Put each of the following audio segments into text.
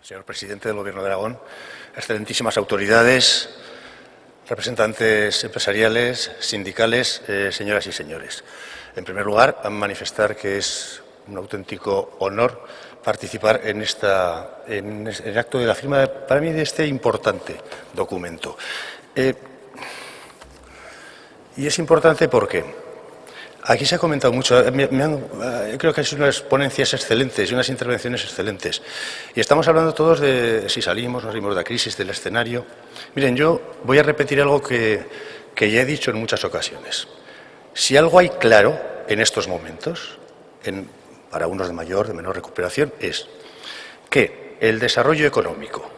Señor presidente del Gobierno de Aragón, excelentísimas autoridades, representantes empresariales, sindicales, señoras y señores. En primer lugar, manifestar que es un auténtico honor participar en el acto de la firma, para mí, de este importante documento. Y es importante porque aquí se ha comentado mucho, creo que han sido unas ponencias excelentes y unas intervenciones excelentes. Y estamos hablando todos de si salimos, no salimos de la crisis, del escenario. Miren, yo voy a repetir algo que ya he dicho en muchas ocasiones. Si algo hay claro en estos momentos, para unos de mayor, de menor recuperación, es que el desarrollo económico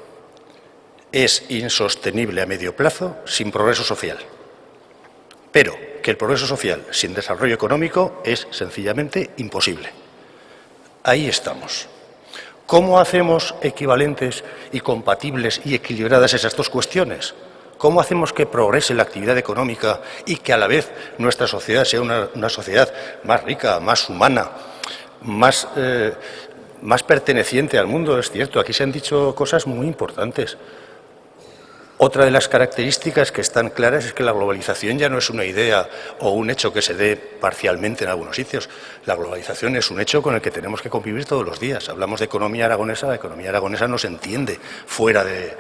es insostenible a medio plazo sin progreso social. Pero que el progreso social sin desarrollo económico es sencillamente imposible. Ahí estamos. ¿Cómo hacemos equivalentes y compatibles y equilibradas esas dos cuestiones? ¿Cómo hacemos que progrese la actividad económica y que a la vez nuestra sociedad sea una sociedad más rica, más humana, más perteneciente al mundo? Es cierto, aquí se han dicho cosas muy importantes. Otra de las características que están claras es que la globalización ya no es una idea o un hecho que se dé parcialmente en algunos sitios. La globalización es un hecho con el que tenemos que convivir todos los días. Hablamos de economía aragonesa, la economía aragonesa no se entiende fuera de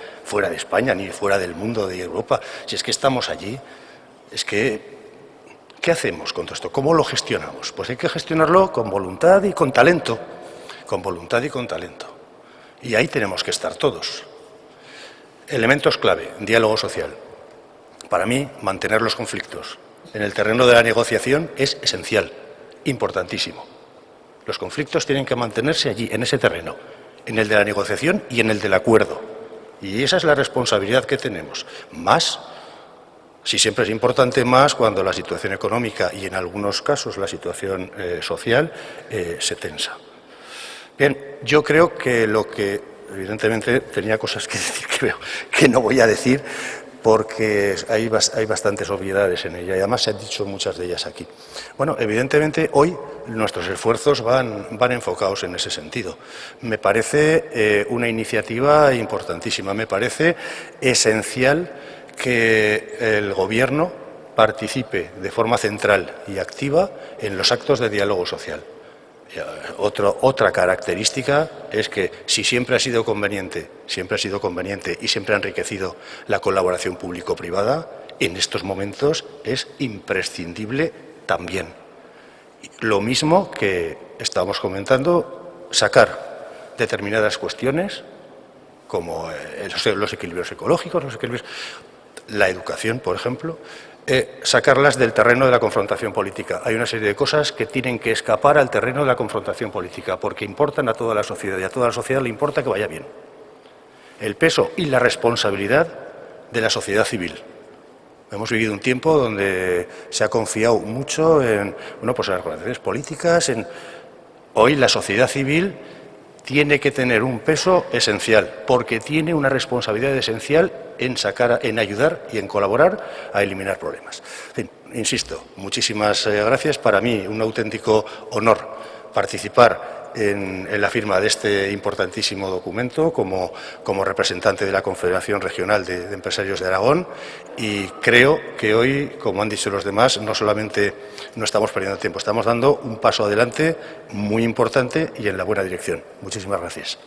España ni fuera del mundo de Europa. Si es que estamos allí, es que ¿qué hacemos con todo esto? ¿Cómo lo gestionamos? Pues hay que gestionarlo con voluntad y con talento. Con voluntad y con talento. Y ahí tenemos que estar todos. Elementos clave, diálogo social. Para mí, mantener los conflictos en el terreno de la negociación es esencial, importantísimo. Los conflictos tienen que mantenerse allí, en ese terreno, en el de la negociación y en el del acuerdo. Y esa es la responsabilidad que tenemos. Más, si siempre es importante, más cuando la situación económica y en algunos casos la situación social se tensa. Bien, yo creo que evidentemente tenía cosas que decir que no voy a decir porque hay bastantes obviedades en ella y además se han dicho muchas de ellas aquí. Bueno, evidentemente hoy nuestros esfuerzos van enfocados en ese sentido. Me parece una iniciativa importantísima, me parece esencial que el Gobierno participe de forma central y activa en los actos de diálogo social. Otra característica es que si siempre ha sido conveniente y siempre ha enriquecido la colaboración público-privada, en estos momentos es imprescindible también. Lo mismo que estamos comentando, sacar determinadas cuestiones como los equilibrios ecológicos, la educación, por ejemplo, sacarlas del terreno de la confrontación política. Hay una serie de cosas que tienen que escapar al terreno de la confrontación política porque importan a toda la sociedad y a toda la sociedad le importa que vaya bien. El peso y la responsabilidad de la sociedad civil. Hemos vivido un tiempo donde se ha confiado mucho en las organizaciones políticas. Hoy la sociedad civil tiene que tener un peso esencial, porque tiene una responsabilidad esencial en ayudar y en colaborar a eliminar problemas. En fin, insisto, muchísimas gracias. Para mí, un auténtico honor participar en la firma de este importantísimo documento como representante de la Confederación Regional de Empresarios de Aragón y creo que hoy, como han dicho los demás, no solamente no estamos perdiendo tiempo, estamos dando un paso adelante muy importante y en la buena dirección. Muchísimas gracias.